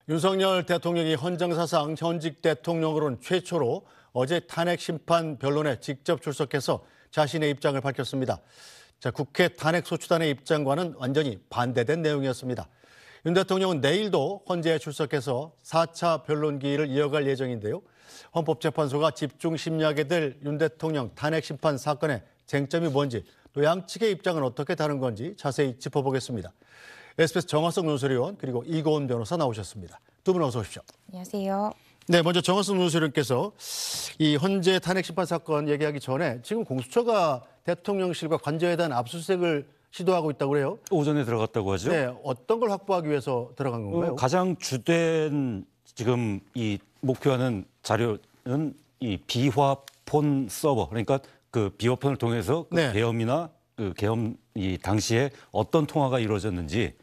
윤석열 대통령이 헌정사상 현직 대통령으로는 최초로 어제 탄핵 심판 변론에 직접 출석해서 자신의 입장을 밝혔습니다. 국회 탄핵소추단의 입장과는 완전히 반대된 내용이었습니다. 윤 대통령은 내일도 헌재에 출석해서 4차 변론기일을 이어갈 예정인데요. 헌법재판소가 집중 심리하게 될 윤 대통령 탄핵 심판 사건의 쟁점이 뭔지, 또 양측의 입장은 어떻게 다른 건지 자세히 짚어보겠습니다. SBS 정화석 논설위원 그리고 이고은 변호사 나오셨습니다. 두 분 어서 오십시오. 안녕하세요. 네, 먼저 정화석 논설위원께서 이 헌재 탄핵 심판 사건 얘기하기 전에 지금 공수처가 대통령실과 관저에 대한 압수수색을 시도하고 있다고 그래요? 오전에 들어갔다고 하죠. 네, 어떤 걸 확보하기 위해서 들어간 건가요? 가장 주된 지금 이 목표하는 자료는 이 비화폰 서버, 그러니까 그 비화폰을 통해서 그 네. 계엄이나 그 계엄 이 당시에 어떤 통화가 이루어졌는지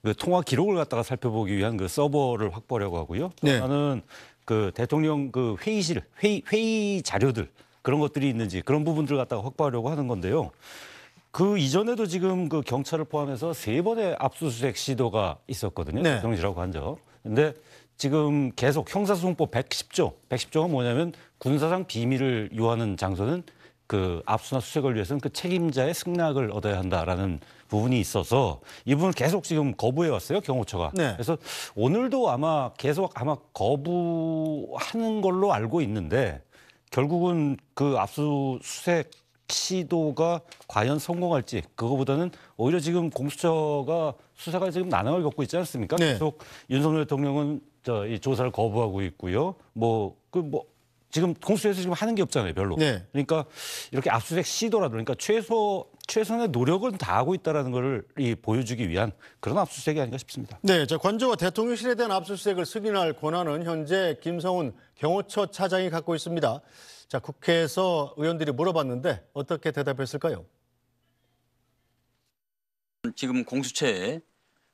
그 통화 기록을 갖다가 살펴보기 위한 그 서버를 확보하려고 하고요. 또 네. 하나는 그 대통령 그 회의실 회의 자료들 그런 것들이 있는지 그런 부분들을 갖다가 확보하려고 하는 건데요. 그 이전에도 지금 그 경찰을 포함해서 3번의 압수수색 시도가 있었거든요. 네. 대통령실하고 한적. 근데 지금 계속 형사소송법 110조가 뭐냐면 군사상 비밀을 요하는 장소는 그 압수나 수색을 위해서는 그 책임자의 승낙을 얻어야 한다라는 부분이 있어서 이 부분을 계속 지금 거부해 왔어요, 경호처가. 네. 그래서 오늘도 계속 거부하는 걸로 알고 있는데 결국은 그 압수수색 시도가 과연 성공할지 그거보다는 오히려 지금 공수처가 수사가 지금 난항을 겪고 있지 않습니까? 네. 계속 윤석열 대통령은 이 조사를 거부하고 있고요. 지금 공수처에서 지금 하는 게 없잖아요, 별로. 네. 그러니까 이렇게 압수수색 시도라도 그러니까 최선의 노력은 다하고 있다라는 것을 보여주기 위한 그런 압수수색이 아닌가 싶습니다. 네, 관저와 대통령실에 대한 압수수색을 승인할 권한은 현재 김성훈 경호처 차장이 갖고 있습니다. 국회에서 의원들이 물어봤는데 어떻게 대답했을까요? 지금 공수처에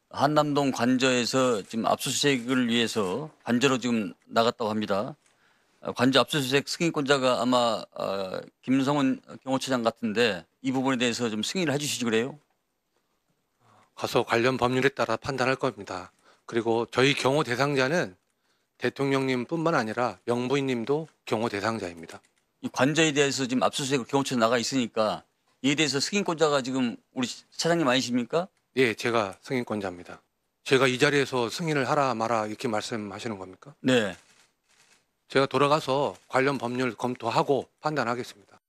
한남동 관저에서 지금 압수수색을 위해서 관저로 지금 나갔다고 합니다. 관저 압수수색 승인권자가 아마 김성훈 경호처장 같은데 이 부분에 대해서 좀 승인을 해주시지 그래요? 가서 관련 법률에 따라 판단할 겁니다. 그리고 저희 경호 대상자는 대통령님뿐만 아니라 영부인님도 경호 대상자입니다. 이 관저에 대해서 지금 압수수색으로 경호처에 나가 있으니까 이에 대해서 승인권자가 지금 우리 차장님 아니십니까? 예, 제가 승인권자입니다. 제가 이 자리에서 승인을 하라 마라 이렇게 말씀하시는 겁니까? 네. 제가 돌아가서 관련 법률 검토하고 판단하겠습니다.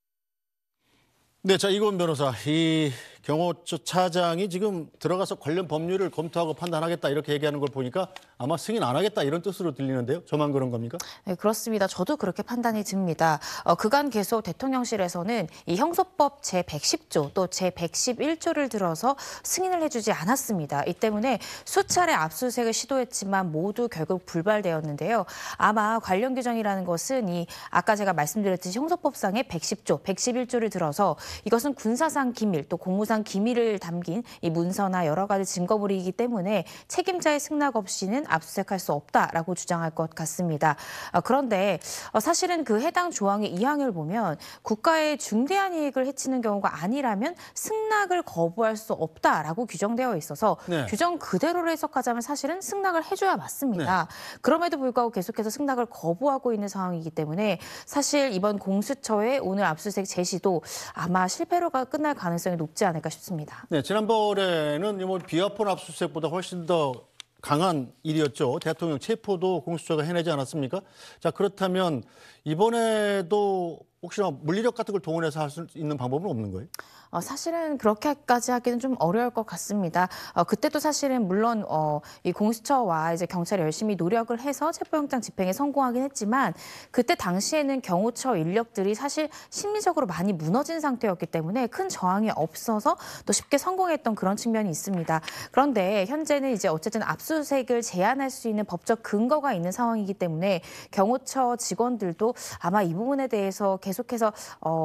네, 이고은 변호사, 이 경호처 차장이 지금 들어가서 관련 법률을 검토하고 판단하겠다 이렇게 얘기하는 걸 보니까 아마 승인 안 하겠다 이런 뜻으로 들리는데요. 저만 그런 겁니까? 네, 그렇습니다. 저도 그렇게 판단이 듭니다. 그간 계속 대통령실에서는 이 형소법 제110조 또 제111조를 들어서 승인을 해주지 않았습니다. 이 때문에 수차례 압수수색을 시도했지만 모두 결국 불발되었는데요. 아마 관련 규정이라는 것은 아까 제가 말씀드렸듯이 형소법상의 110조, 111조를 들어서 이것은 군사상 기밀 또 공무상 기밀을 담긴 이 문서나 여러 가지 증거물이기 때문에 책임자의 승낙 없이는 압수수색할 수 없다라고 주장할 것 같습니다. 그런데 사실은 그 해당 조항의 2항을 보면 국가의 중대한 이익을 해치는 경우가 아니라면 승낙을 거부할 수 없다라고 규정되어 있어서 네. 규정 그대로를 해석하자면 사실은 승낙을 해줘야 맞습니다. 네. 그럼에도 불구하고 계속해서 승낙을 거부하고 있는 상황이기 때문에 사실 이번 공수처의 오늘 압수수색 제시도 아마 실패로 끝날 가능성이 높지 않을까 싶습니다. 네, 지난번에는 비화폰 압수수색보다 훨씬 더 강한 일이었죠. 대통령 체포도 공수처가 해내지 않았습니까? 그렇다면 이번에도 혹시나 물리력 같은 걸 동원해서 할 수 있는 방법은 없는 거예요? 사실은 그렇게까지 하기는 좀 어려울 것 같습니다. 그때도 사실은 물론 이 공수처와 이제 경찰이 열심히 노력을 해서 체포영장 집행에 성공하긴 했지만 그때 당시에는 경호처 인력들이 사실 심리적으로 많이 무너진 상태였기 때문에 큰 저항이 없어서 또 쉽게 성공했던 그런 측면이 있습니다. 그런데 현재는 이제 어쨌든 압수수색을 제한할 수 있는 법적 근거가 있는 상황이기 때문에 경호처 직원들도 아마 이 부분에 대해서 계속해서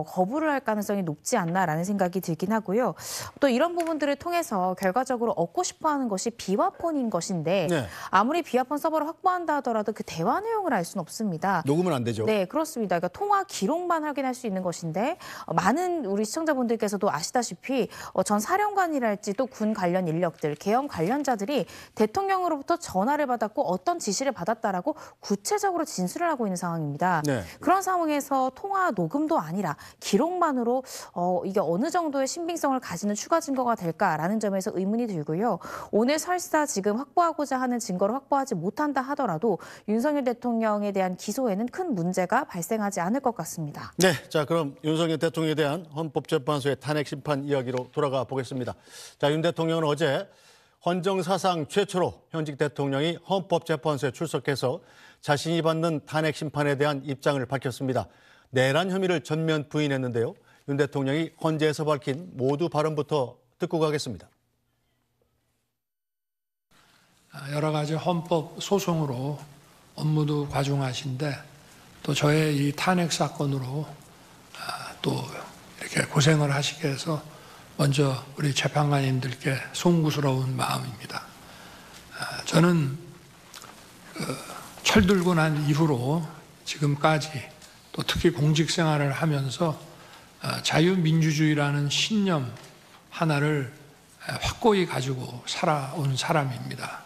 거부를 할 가능성이 높지 않나라는 생각이 들긴 하고요. 또 이런 부분들을 통해서 결과적으로 얻고 싶어하는 것이 비화폰인 것인데 네. 아무리 비화폰 서버를 확보한다 하더라도 그 대화 내용을 알 수는 없습니다. 녹음은 안 되죠. 네, 그렇습니다. 그러니까 통화 기록만 확인할 수 있는 것인데 많은 우리 시청자분들께서도 아시다시피 전 사령관이랄지 또 군 관련 인력들, 계엄 관련자들이 대통령으로부터 전화를 받았고 어떤 지시를 받았다라고 구체적으로 진술을 하고 있는 상황입니다. 네. 그런 상황에서 통화 녹음도 아니라 기록만으로 이게 어느 정도의 신빙성을 가지는 추가 증거가 될까라는 점에서 의문이 들고요. 오늘 설사 지금 확보하고자 하는 증거를 확보하지 못한다 하더라도 윤석열 대통령에 대한 기소에는 큰 문제가 발생하지 않을 것 같습니다. 네, 자 그럼 윤석열 대통령에 대한 헌법재판소의 탄핵 심판 이야기로 돌아가 보겠습니다. 자, 윤 대통령은 어제 헌정사상 최초로 현직 대통령이 헌법재판소에 출석해서 자신이 받는 탄핵 심판에 대한 입장을 밝혔습니다. 내란 혐의를 전면 부인했는데요. 윤 대통령이 헌재에서 밝힌 모두 발언부터 듣고 가겠습니다. 여러 가지 헌법 소송으로 업무도 과중하신데 또 저의 이 탄핵 사건으로 또 이렇게 고생을 하시게 해서 먼저 우리 재판관님들께 송구스러운 마음입니다. 저는 철들고 난 이후로 지금까지 또 특히 공직 생활을 하면서 자유민주주의라는 신념 하나를 확고히 가지고 살아온 사람입니다.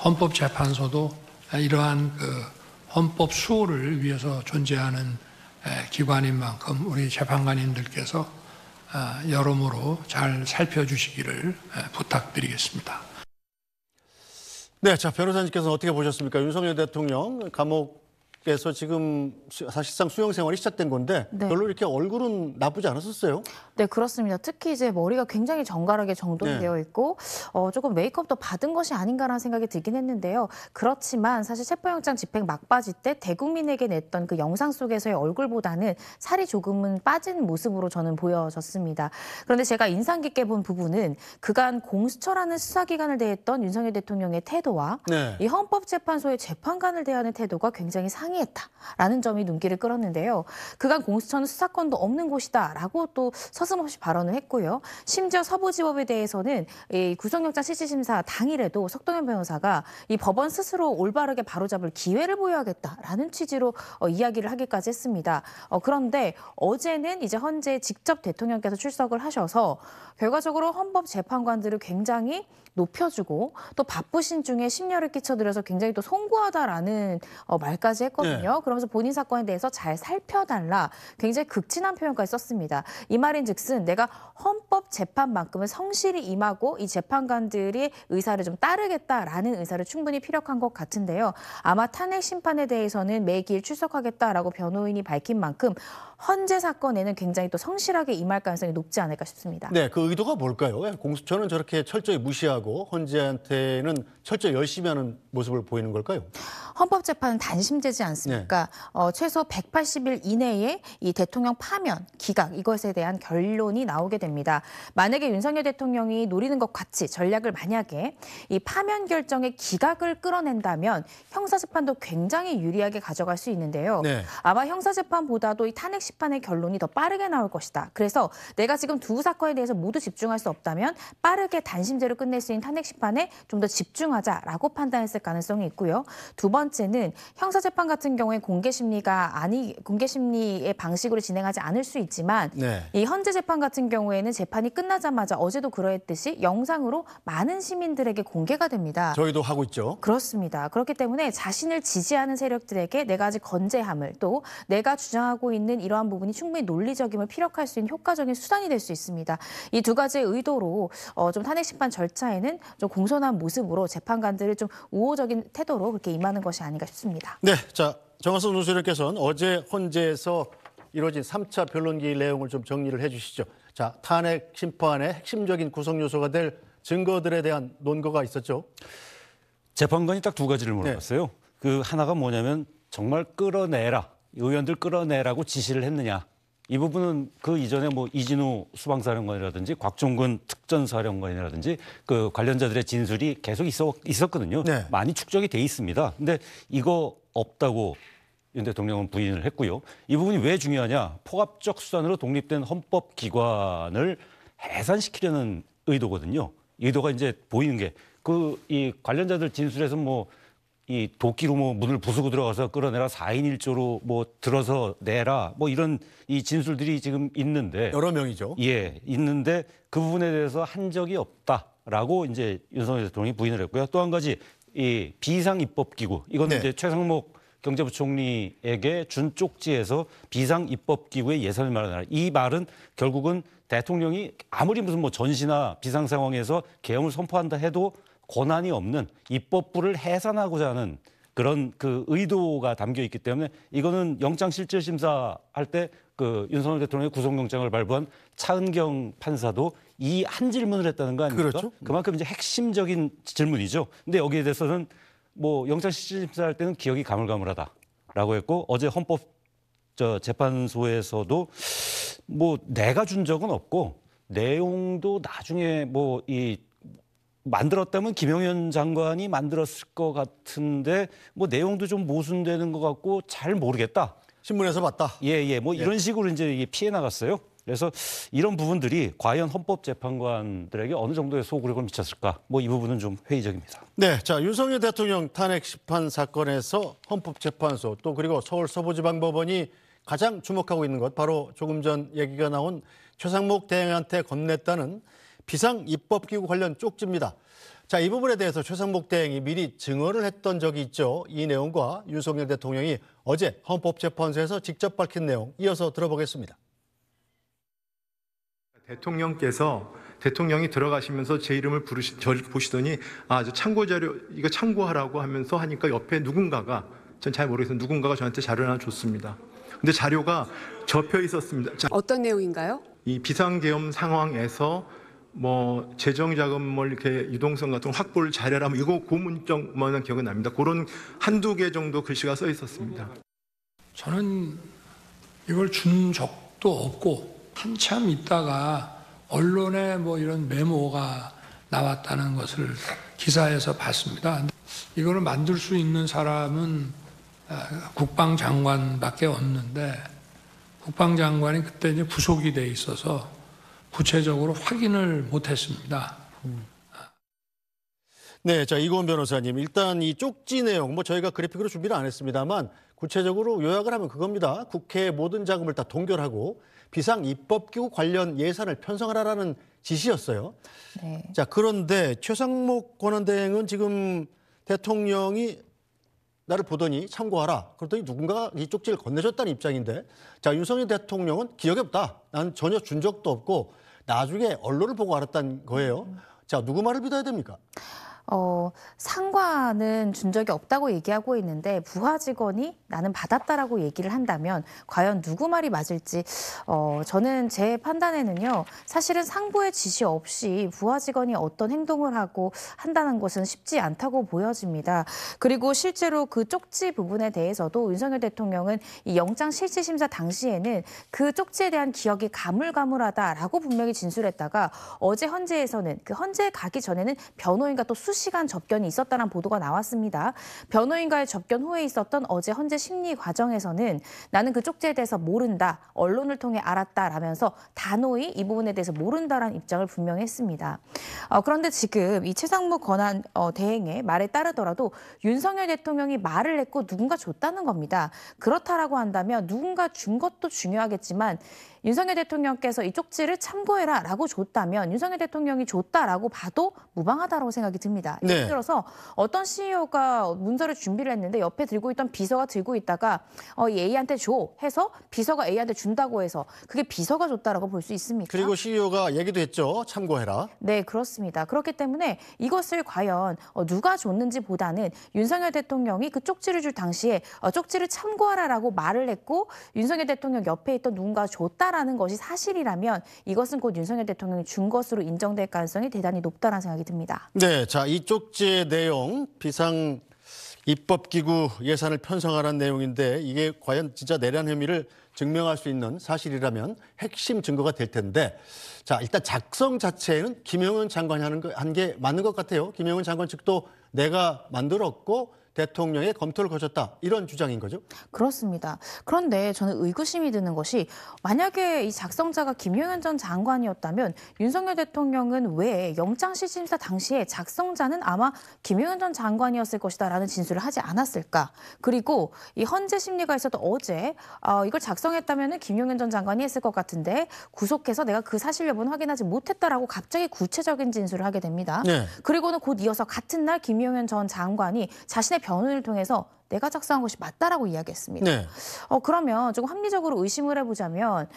헌법재판소도 이러한 헌법 수호를 위해서 존재하는 기관인 만큼 우리 재판관님들께서 여러모로 잘 살펴주시기를 부탁드리겠습니다. 네, 자 변호사님께서는 어떻게 보셨습니까? 윤석열 대통령 감옥에서 지금 사실상 수용 생활이 시작된 건데 네. 별로 이렇게 얼굴은 나쁘지 않았었어요. 네, 그렇습니다. 특히 이제 머리가 굉장히 정갈하게 정돈되어 있고 조금 메이크업도 받은 것이 아닌가라는 생각이 들긴 했는데요. 그렇지만 사실 체포영장 집행 막바지 때 대국민에게 냈던 그 영상 속에서의 얼굴보다는 살이 조금은 빠진 모습으로 저는 보여졌습니다. 그런데 제가 인상 깊게 본 부분은 그간 공수처라는 수사기관을 대했던 윤석열 대통령의 태도와 네. 이 헌법재판소의 재판관을 대하는 태도가 굉장히 상이했다라는 점이 눈길을 끌었는데요. 그간 공수처는 수사권도 없는 곳이다라고 또 서슴없이 발언을 했고요. 심지어 서부지법에 대해서는 이 구속영장 실질심사 당일에도 석동현 변호사가 이 법원 스스로 올바르게 바로잡을 기회를 보여야겠다라는 취지로 이야기를 하기까지 했습니다. 그런데 어제는 이제 헌재에 직접 대통령께서 출석을 하셔서 결과적으로 헌법재판관들을 굉장히 높여주고 또 바쁘신 중에 심려를 끼쳐드려서 굉장히 또 송구하다라는 말까지 했거든요. 네. 그러면서 본인 사건에 대해서 잘 살펴달라 굉장히 극진한 표현까지 썼습니다. 이 말인즉슨 내가 헌법재판만큼은 성실히 임하고 이 재판관들의 의사를 좀 따르겠다라는 의사를 충분히 피력한 것 같은데요. 아마 탄핵 심판에 대해서는 매길 출석하겠다라고 변호인이 밝힌 만큼 헌재 사건에는 굉장히 또 성실하게 임할 가능성이 높지 않을까 싶습니다. 네, 그 의도가 뭘까요? 공수처는 저렇게 철저히 무시하고 헌재한테는 철저히 열심히 하는 모습을 보이는 걸까요? 헌법재판은 단심제지 않습니까? 최소 180일 이내에 이 대통령 파면, 기각 이것에 대한 결론이 나오게 됩니다. 만약에 윤석열 대통령이 노리는 것 같이 전략을 만약에 이 파면 결정의 기각을 끌어낸다면 형사재판도 굉장히 유리하게 가져갈 수 있는데요. 네. 아마 형사재판보다도 이 탄핵 심판의 결론이 더 빠르게 나올 것이다. 그래서 내가 지금 두 사건에 대해서 모두 집중할 수 없다면 빠르게 단심제로 끝낼 수 있는 탄핵 심판에 좀 더 집중하자라고 판단했을 가능성이 있고요. 두 번째는 형사재판 같은 경우에 공개심리의 방식으로 진행하지 않을 수 있지만 네. 이 헌재 재판 같은 경우에는 재판이 끝나자마자 어제도 그러했듯이 영상으로 많은 시민들에게 공개가 됩니다. 저희도 하고 있죠. 그렇습니다. 그렇기 때문에 자신을 지지하는 세력들에게 내가 아직 건재함을 또 내가 주장하고 있는 이러한 부분이 충분히 논리적임을 피력할 수 있는 효과적인 수단이 될 수 있습니다. 이 두 가지의 의도로 좀 탄핵 심판 절차에는 좀 공손한 모습으로 재판관들을 좀 우호적인 태도로 그렇게 임하는 것이 아닌가 싶습니다. 네, 자 정화선 논술님께서는 어제 헌재에서 이뤄진 3차 변론기 내용을 좀 정리를 해주시죠. 자, 탄핵 심판의 핵심적인 구성 요소가 될 증거들에 대한 논거가 있었죠. 재판관이 딱 두 가지를 물어봤어요. 그 하나가 뭐냐면 정말 끌어내라, 의원들 끌어내라고 지시를 했느냐. 이 부분은 그 이전에 뭐 이진우 수방사령관이라든지 곽종근 특전사령관이라든지 그 관련자들의 진술이 계속 있었거든요. 네. 많이 축적이 돼 있습니다. 근데 이거 없다고 윤 대통령은 부인을 했고요. 이 부분이 왜 중요하냐? 포괄적 수단으로 독립된 헌법기관을 해산시키려는 의도거든요. 의도가 이제 보이는 게 이 관련자들 진술에서 뭐 이 도끼로 뭐 문을 부수고 들어가서 끌어내라 4인 1조로 뭐 들어서 내라 뭐 이런 이 진술들이 지금 있는데 여러 명이죠. 예, 있는데 그 부분에 대해서 한 적이 없다라고 이제 윤석열 대통령이 부인을 했고요. 또 한 가지 이 비상입법기구 이거는 네. 이제 최상목 경제부총리에게 준 쪽지에서 비상입법기구의 예산을 말하라. 이 말은 결국은 대통령이 아무리 무슨 뭐 전시나 비상 상황에서 계엄을 선포한다 해도 권한이 없는 입법부를 해산하고자 하는 그런 그 의도가 담겨 있기 때문에 이거는 영장실질심사 할 때 그 윤석열 대통령의 구속영장을 발부한 차은경 판사도 이 한 질문을 했다는 거 아닙니까? 그렇죠. 그만큼 이제 핵심적인 질문이죠. 근데 여기에 대해서는 뭐 영장실질심사 할 때는 기억이 가물가물하다라고 했고 어제 헌법재판소에서도 뭐 내가 준 적은 없고 내용도 나중에 뭐 이 만들었다면 김용현 장관이 만들었을 것 같은데 뭐 내용도 좀 모순되는 것 같고 잘 모르겠다. 신문에서 봤다. 예, 뭐 이런 식으로 이제 이게 피해 나갔어요. 그래서 이런 부분들이 과연 헌법재판관들에게 어느 정도의 소구력을 미쳤을까? 뭐 이 부분은 좀 회의적입니다. 네, 자 윤석열 대통령 탄핵 심판 사건에서 헌법재판소 또 그리고 서울 서부지방법원이 가장 주목하고 있는 것 바로 조금 전 얘기가 나온 최상목 대행한테 건넸다는 비상입법기구 관련 쪽지입니다. 자, 이 부분에 대해서 최상목 대행이 미리 증언을 했던 적이 있죠. 이 내용과 윤석열 대통령이 어제 헌법재판소에서 직접 밝힌 내용 이어서 들어보겠습니다. 대통령이 들어가시면서 제 이름을 저를 보시더니 저 참고 자료 이거 참고하라고 하면서 하니까 옆에 누군가가 전 잘 모르겠어요. 누군가가 저한테 자료를 하나 줬습니다. 근데 자료가 접혀 있었습니다. 어떤 내용인가요? 이 비상계엄 상황에서 뭐 재정자금을 이렇게 유동성 같은 확보를 잘해라 이거 고문적만 기억은 납니다. 그런 한두 개 정도 글씨가 써 있었습니다. 저는 이걸 준 적도 없고 한참 있다가 언론에 뭐 이런 메모가 나왔다는 것을 기사에서 봤습니다. 이거를 만들 수 있는 사람은 국방장관밖에 없는데 국방장관이 그때 이제 구속이 돼 있어서 구체적으로 확인을 못했습니다. 네, 자 이고은 변호사님 일단 이 쪽지 내용 뭐 저희가 그래픽으로 준비를 안 했습니다만 구체적으로 요약을 하면 그겁니다. 국회의 모든 자금을 다 동결하고 비상입법기구 관련 예산을 편성하라라는 지시였어요. 네. 자 그런데 최상목 권한대행은 지금 대통령이 나를 보더니 참고하라. 그랬더니 누군가가 이 쪽지를 건네줬다는 입장인데 자 윤석열 대통령은 기억이 없다. 난 전혀 준 적도 없고 나중에 언론을 보고 알았다는 거예요. 자 누구 말을 믿어야 됩니까? 상관은 준 적이 없다고 얘기하고 있는데 부하 직원이 나는 받았다라고 얘기를 한다면 과연 누구 말이 맞을지 저는 제 판단에는요. 사실은 상부의 지시 없이 부하 직원이 어떤 행동을 하고 한다는 것은 쉽지 않다고 보여집니다. 그리고 실제로 그 쪽지 부분에 대해서도 윤석열 대통령은 이 영장실질심사 당시에는 그 쪽지에 대한 기억이 가물가물하다라고 분명히 진술했다가 어제 헌재에서는 그 헌재에 가기 전에는 변호인과 또 수시간 접견이 있었다는 보도가 나왔습니다. 변호인과의 접견 후에 있었던 어제 헌재 심리 과정에서는 나는 그 쪽지에 대해서 모른다, 언론을 통해 알았다라면서 단호히 이 부분에 대해서 모른다라는 입장을 분명히 했습니다. 그런데 지금 이 최상목 권한 대행의 말에 따르더라도 윤석열 대통령이 말을 했고 누군가 줬다는 겁니다. 그렇다라고 한다면 누군가 준 것도 중요하겠지만 윤석열 대통령께서 이 쪽지를 참고해라라고 줬다면 윤석열 대통령이 줬다라고 봐도 무방하다라고 생각이 듭니다. 네. 예를 들어서 어떤 CEO가 문서를 준비를 했는데 옆에 들고 있던 비서가 들고 있다가 이 A한테 줘 해서 비서가 A한테 준다고 해서 그게 비서가 줬다라고 볼 수 있습니까? 그리고 CEO가 얘기도 했죠. 참고해라. 네, 그렇습니다. 그렇기 때문에 이것을 과연 누가 줬는지보다는 윤석열 대통령이 그 쪽지를 줄 당시에 쪽지를 참고하라라고 말을 했고 윤석열 대통령 옆에 있던 누군가 줬다라는 것이 사실이라면 이것은 곧 윤석열 대통령이 준 것으로 인정될 가능성이 대단히 높다는 생각이 듭니다. 네, 자 이 쪽지의 내용 비상 입법기구 예산을 편성하라는 내용인데 이게 과연 진짜 내란 혐의를 증명할 수 있는 사실이라면 핵심 증거가 될 텐데 자 일단 작성 자체는 김영은 장관이 한 게 맞는 것 같아요. 김영은 장관 측도 내가 만들었고 대통령의 검토를 거쳤다. 이런 주장인 거죠? 그렇습니다. 그런데 저는 의구심이 드는 것이 만약에 이 작성자가 김용현 전 장관이었다면 윤석열 대통령은 왜 영장실질심사 당시에 작성자는 아마 김용현 전 장관이었을 것이다라는 진술을 하지 않았을까? 그리고 이 헌재 심리가 있었던 어제 이걸 작성했다면 김용현 전 장관이 했을 것 같은데 구속해서 내가 그 사실 여부는 확인하지 못했다라고 갑자기 구체적인 진술을 하게 됩니다. 네. 그리고는 곧 이어서 같은 날 김용현 전 장관이 자신의 변호인을 통해서 내가 작성한 것이 맞다라고 이야기했습니다. 네. 그러면 조금 합리적으로 의심을 해보자면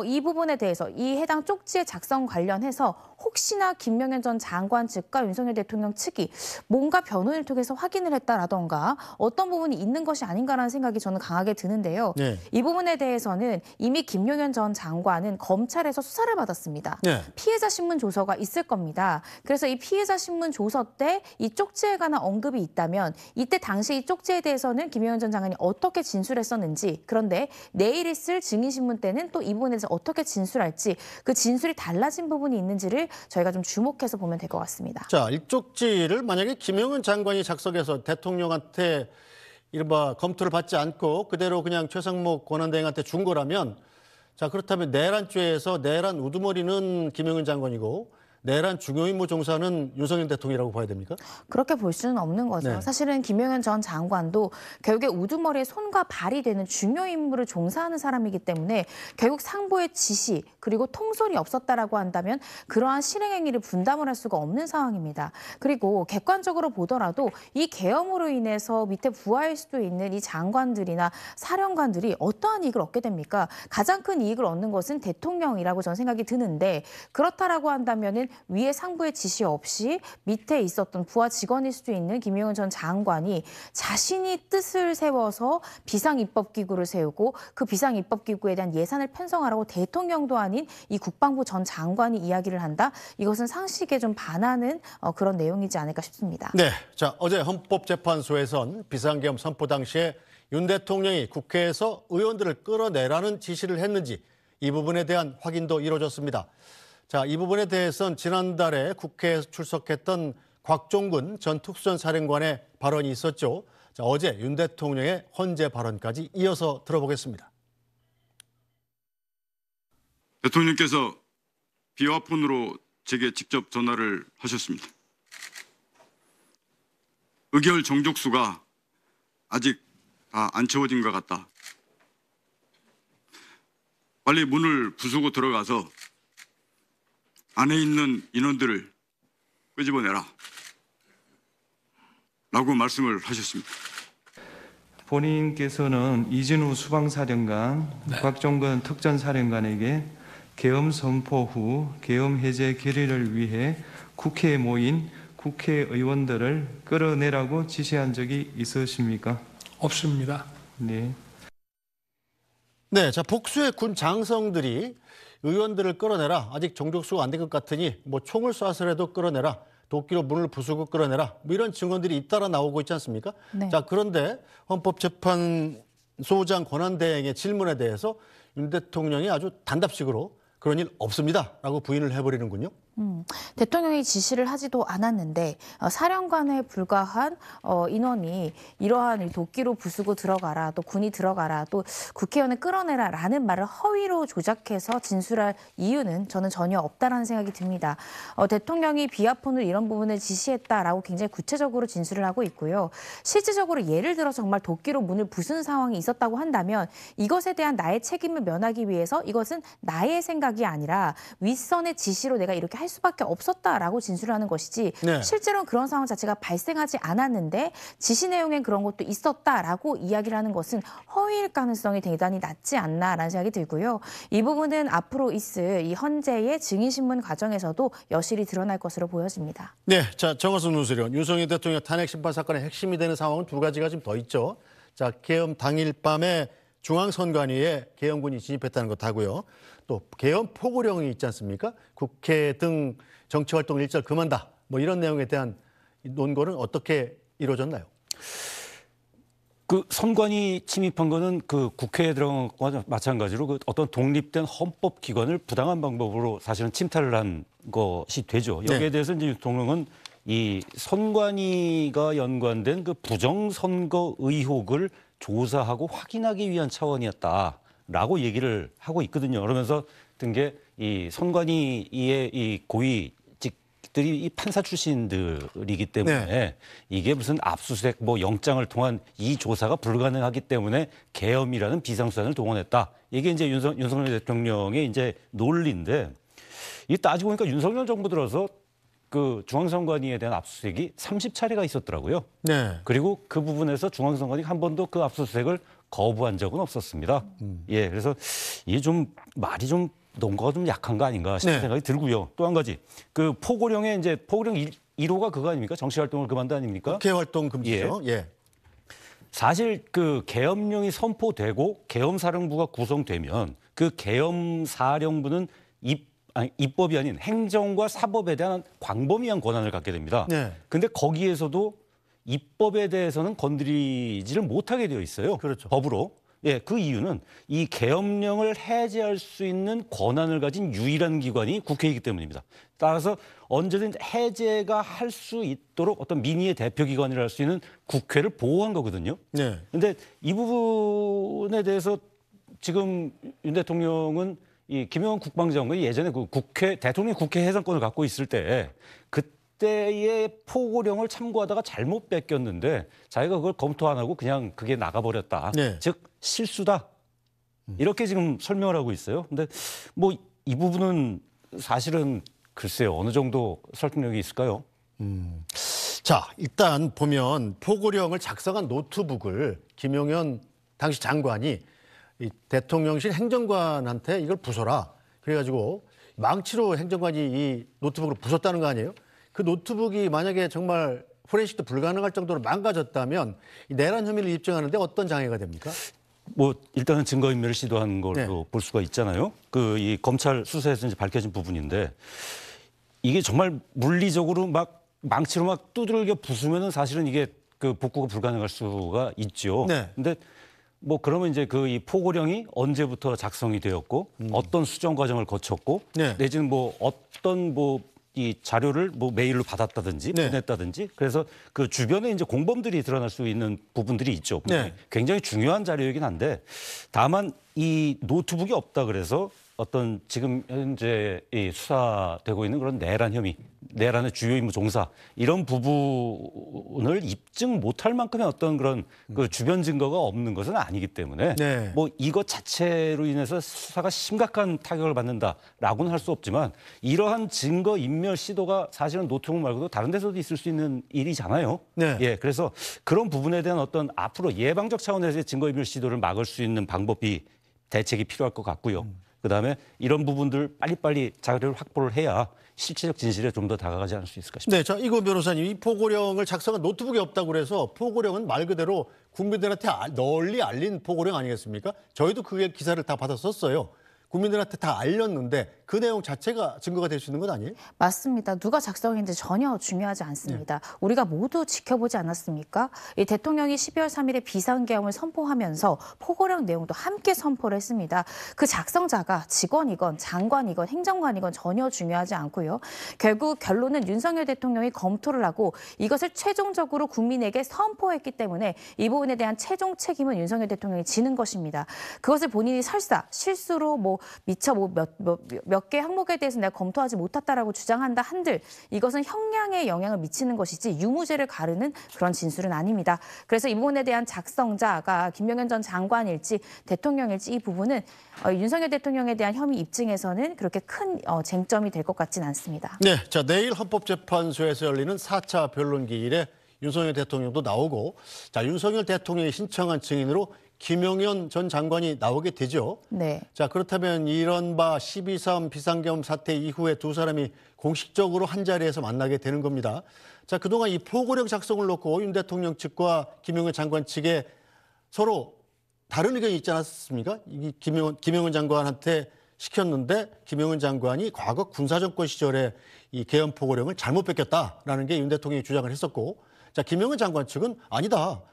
이 부분에 대해서 이 해당 쪽지의 작성 관련해서 혹시나 김용현 전 장관 측과 윤석열 대통령 측이 뭔가 변호인을 통해서 확인을 했다라던가 어떤 부분이 있는 것이 아닌가라는 생각이 저는 강하게 드는데요. 네. 이 부분에 대해서는 이미 김용현 전 장관은 검찰에서 수사를 받았습니다. 네. 피해자 신문 조서가 있을 겁니다. 그래서 이 피해자 신문 조서 때 이 쪽지에 관한 언급이 있다면 이때 당시 이 쪽지에 대해서는 김용현 전 장관이 어떻게 진술했었는지, 그런데 내일 있을 증인신문 때는 또 이 부분에 대해서 어떻게 진술할지, 그 진술이 달라진 부분이 있는지를 저희가 좀 주목해서 보면 될 것 같습니다. 자, 이 쪽지를 만약에 김용현 장관이 작성해서 대통령한테 이른바 검토를 받지 않고 그대로 그냥 최상목 권한대행한테 준 거라면, 자, 그렇다면 내란죄에서 내란 우두머리는 김용현 장관이고 내란 중요임무 종사는 윤석열 대통령이라고 봐야 됩니까? 그렇게 볼 수는 없는 거죠. 네. 사실은 김용현 전 장관도 결국에 우두머리에 손과 발이 되는 중요 임무를 종사하는 사람이기 때문에 결국 상부의 지시 그리고 통솔이 없었다라고 한다면 그러한 실행 행위를 분담을 할 수가 없는 상황입니다. 그리고 객관적으로 보더라도 이 계엄으로 인해서 밑에 부하일 수도 있는 이 장관들이나 사령관들이 어떠한 이익을 얻게 됩니까? 가장 큰 이익을 얻는 것은 대통령이라고 저는 생각이 드는데, 그렇다라고 한다면은 위에 상부의 지시 없이 밑에 있었던 부하 직원일 수도 있는 김용현 전 장관이 자신이 뜻을 세워서 비상입법기구를 세우고 그 비상입법기구에 대한 예산을 편성하라고 대통령도 아닌 이 국방부 전 장관이 이야기를 한다? 이것은 상식에 좀 반하는 그런 내용이지 않을까 싶습니다. 네. 자, 어제 헌법재판소에선 비상계엄 선포 당시에 윤 대통령이 국회에서 의원들을 끌어내라는 지시를 했는지 이 부분에 대한 확인도 이루어졌습니다. 자, 이 부분에 대해서는 지난달에 국회에 출석했던 곽종근 전 특수전 사령관의 발언이 있었죠. 자, 어제 윤 대통령의 헌재 발언까지 이어서 들어보겠습니다. 대통령께서 비화폰으로 제게 직접 전화를 하셨습니다. 의결 정족수가 아직 다 안 채워진 것 같다. 빨리 문을 부수고 들어가서 안에 있는 인원들을 끄집어내라 라고 말씀을 하셨습니다. 본인께서는 이진우 수방사령관, 곽종근 특전사령관에게 계엄 선포 후 계엄 해제 결의를 위해 국회에 모인 국회의원들을 끌어내라고 지시한 적이 있으십니까? 없습니다. 네. 네, 자, 복수의 군 장성들이 의원들을 끌어내라. 아직 정족수가 안 된 것 같으니 뭐 총을 쏴서라도 끌어내라. 도끼로 문을 부수고 끌어내라. 뭐 이런 증언들이 잇따라 나오고 있지 않습니까? 네. 자, 그런데 헌법재판소장 권한대행의 질문에 대해서 윤 대통령이 아주 단답식으로 그런 일 없습니다라고 부인을 해버리는군요. 대통령이 지시를 하지도 않았는데 사령관에 불과한 인원이 이러한 도끼로 부수고 들어가라, 또 군이 들어가라, 또 국회의원을 끌어내라라는 말을 허위로 조작해서 진술할 이유는 저는 전혀 없다라는 생각이 듭니다. 대통령이 비화폰으로 이런 부분을 지시했다라고 굉장히 구체적으로 진술을 하고 있고요. 실질적으로 예를 들어서 정말 도끼로 문을 부순 상황이 있었다고 한다면 이것에 대한 나의 책임을 면하기 위해서 이것은 나의 생각이 아니라 윗선의 지시로 내가 이렇게 할 수밖에 없었다라고 진술을 하는 것이지, 네. 실제로는 그런 상황 자체가 발생하지 않았는데 지시 내용엔 그런 것도 있었다라고 이야기를 하는 것은 허위일 가능성이 대단히 낮지 않나라는 생각이 들고요. 이 부분은 앞으로 있을 이 헌재의 증인신문 과정에서도 여실히 드러날 것으로 보여집니다. 네, 자, 정화순 논설위원, 윤석열 대통령 탄핵 심판 사건의 핵심이 되는 상황은 두 가지가 좀 더 있죠. 자, 계엄 당일 밤에 중앙선관위에 계엄군이 진입했다는 것 하고요. 또 계엄 포고령이 있지 않습니까? 국회 등 정치활동 일절 금한다. 뭐 이런 내용에 대한 논거는 어떻게 이루어졌나요? 그 선관위 침입한 거는 그 국회에 들어간 것과 마찬가지로 그 어떤 독립된 헌법기관을 부당한 방법으로 사실은 침탈을 한 것이 되죠. 여기에 네. 대해서 이제 대통령은 이 선관위가 연관된 그 부정선거 의혹을 조사하고 확인하기 위한 차원이었다라고 얘기를 하고 있거든요. 그러면서 든 게 이 선관위의 이 고위직들이 이 판사 출신들이기 때문에 네. 이게 무슨 압수수색 뭐 영장을 통한 이 조사가 불가능하기 때문에 계엄이라는 비상수단을 동원했다. 이게 이제 윤석열 대통령의 이제 논리인데 이 따지고 보니까 윤석열 정부 들어서 그 중앙선관위에 대한 압수수색이 30차례가 있었더라고요. 네. 그리고 그 부분에서 중앙선관위 한 번도 그 압수수색을 거부한 적은 없었습니다. 예, 그래서 이게 좀 말이 좀 논거가 좀 약한 거 아닌가 싶은 네. 생각이 들고요. 또 한 가지 그 포고령에 이제 포고령 1호가 그거 아닙니까? 정치 활동을 금한다 아닙니까? 국회 활동 금지죠. 예. 사실 그 계엄령이 선포되고 계엄사령부가 구성되면 그 계엄사령부는 입법이 아닌 행정과 사법에 대한 광범위한 권한을 갖게 됩니다. 네. 근데 거기에서도 입법에 대해서는 건드리지를 못하게 되어 있어요. 그렇죠. 법으로. 예, 그 이유는 이 계엄령을 해제할 수 있는 권한을 가진 유일한 기관이 국회이기 때문입니다. 따라서 언제든 해제가 할 수 있도록 어떤 민의의 대표기관이라 할 수 있는 국회를 보호한 거거든요. 네. 근데 이 부분에 대해서 지금 윤 대통령은 이 김영환 국방장관이 예전에 그 대통령 국회 해산권을 갖고 있을 때 그때의 포고령을 참고하다가 잘못 뺏겼는데 자기가 그걸 검토 안 하고 그냥 그게 나가버렸다. 네. 즉 실수다. 이렇게 지금 설명을 하고 있어요. 근데 뭐 이 부분은 사실은 글쎄요 어느 정도 설득력이 있을까요? 자, 일단 보면 포고령을 작성한 노트북을 김용현 당시 장관이 이 대통령실 행정관한테 이걸 부숴라. 그래가지고 망치로 행정관이 이 노트북을 부쉈다는 거 아니에요? 그 노트북이 만약에 정말 포렌식도 불가능할 정도로 망가졌다면 이 내란 혐의를 입증하는데 어떤 장애가 됩니까? 뭐 일단은 증거인멸을 시도한 걸로 네. 볼 수가 있잖아요. 그 이 검찰 수사에서 이제 밝혀진 부분인데 이게 정말 물리적으로 막 망치로 막 두들겨 부수면은 사실은 이게 그 복구가 불가능할 수가 있죠. 네. 근데 뭐 그러면 이제 그 이 포고령이 언제부터 작성이 되었고 어떤 수정 과정을 거쳤고 네. 내지는 뭐 어떤 뭐 이 자료를 뭐 메일로 받았다든지 네. 보냈다든지 그래서 그 주변에 이제 공범들이 드러날 수 있는 부분들이 있죠. 네. 굉장히 중요한 자료이긴 한데 다만 이 노트북이 없다 그래서 어떤 지금 현재 이 수사되고 있는 그런 내란 혐의, 내란의 주요 임무 종사 이런 부분을 입증 못할 만큼의 어떤 그런 그 주변 증거가 없는 것은 아니기 때문에 네. 뭐 이것 자체로 인해서 수사가 심각한 타격을 받는다라고는 할 수 없지만 이러한 증거 인멸 시도가 사실은 노트북 말고도 다른 데서도 있을 수 있는 일이잖아요. 네. 예, 그래서 그런 부분에 대한 어떤 앞으로 예방적 차원에서의 증거 인멸 시도를 막을 수 있는 방법이 대책이 필요할 것 같고요. 그다음에 이런 부분들 빨리빨리 자료를 확보를 해야 실체적 진실에 좀 더 다가가지 않을 수 있을까 싶습니다. 네, 자, 이거 변호사님, 이 포고령을 작성한 노트북이 없다고 그래서 포고령은 말 그대로 국민들한테 널리 알린 포고령 아니겠습니까? 저희도 그게 기사를 다 받았었어요. 국민들한테 다 알렸는데 그 내용 자체가 증거가 될 수 있는 건 아니에요? 맞습니다. 누가 작성했는지 전혀 중요하지 않습니다. 우리가 모두 지켜보지 않았습니까? 이 대통령이 12월 3일에 비상계엄을 선포하면서 포고령 내용도 함께 선포를 했습니다. 그 작성자가 직원이건 장관이건 행정관이건 전혀 중요하지 않고요. 결국 결론은 윤석열 대통령이 검토를 하고 이것을 최종적으로 국민에게 선포했기 때문에 이 부분에 대한 최종 책임은 윤석열 대통령이 지는 것입니다. 그것을 본인이 설사 실수로 뭐 미처 몇 개 항목에 대해서 내가 검토하지 못했다라고 주장한다 한들 이것은 형량에 영향을 미치는 것이지 유무죄를 가르는 그런 진술은 아닙니다. 그래서 이 부분에 대한 작성자가 김용현 전 장관일지 대통령일지 이 부분은 윤석열 대통령에 대한 혐의 입증에서는 그렇게 큰 쟁점이 될 것 같지는 않습니다. 네, 자, 내일 헌법재판소에서 열리는 4차 변론기일에 윤석열 대통령도 나오고, 자, 윤석열 대통령이 신청한 증인으로 김용현 전 장관이 나오게 되죠. 네. 자, 그렇다면 이른바 12.3 비상계엄 사태 이후에 두 사람이 공식적으로 한 자리에서 만나게 되는 겁니다. 자, 그동안 이 포고령 작성을 놓고 윤 대통령 측과 김용현 장관 측에 서로 다른 의견이 있지 않았습니까? 이 김용현 장관한테 시켰는데 김용현 장관이 과거 군사정권 시절에 이 계엄 포고령을 잘못 뺏겼다라는 게 윤 대통령이 주장을 했었고, 자, 김용현 장관 측은 아니다.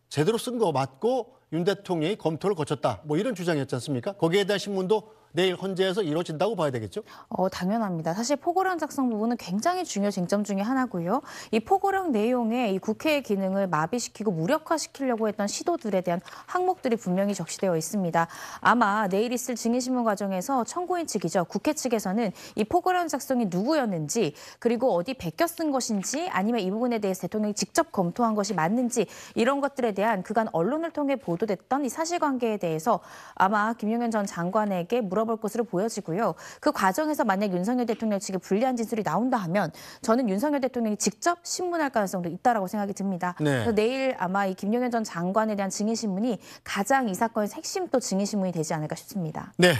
제대로 쓴 거 맞고 윤 대통령이 검토를 거쳤다. 뭐 이런 주장이었지 않습니까? 거기에 대한 신문도 내일 헌재에서 이루어진다고 봐야 되겠죠? 당연합니다. 사실 포고령 작성 부분은 굉장히 중요 쟁점 중에 하나고요. 이 포고령 내용에 이 국회의 기능을 마비시키고 무력화시키려고 했던 시도들에 대한 항목들이 분명히 적시되어 있습니다. 아마 내일 있을 증인신문 과정에서 청구인 측이죠. 국회 측에서는 이 포고령 작성이 누구였는지 그리고 어디 베껴 쓴 것인지 아니면 이 부분에 대해서 대통령이 직접 검토한 것이 맞는지 이런 것들에 대한 그간 언론을 통해 보도됐던 이 사실관계에 대해서 아마 김용현 전 장관에게 물어볼 것으로 보여지고요. 그 과정에서 만약 윤석열 대통령 측에 불리한 진술이 나온다 하면 저는 윤석열 대통령이 직접 신문할 가능성도 있다라고 생각이 듭니다. 네. 그래서 내일 아마 이 김용현 전 장관에 대한 증인신문이 가장 이 사건의 핵심 또 증인신문이 되지 않을까 싶습니다. 네.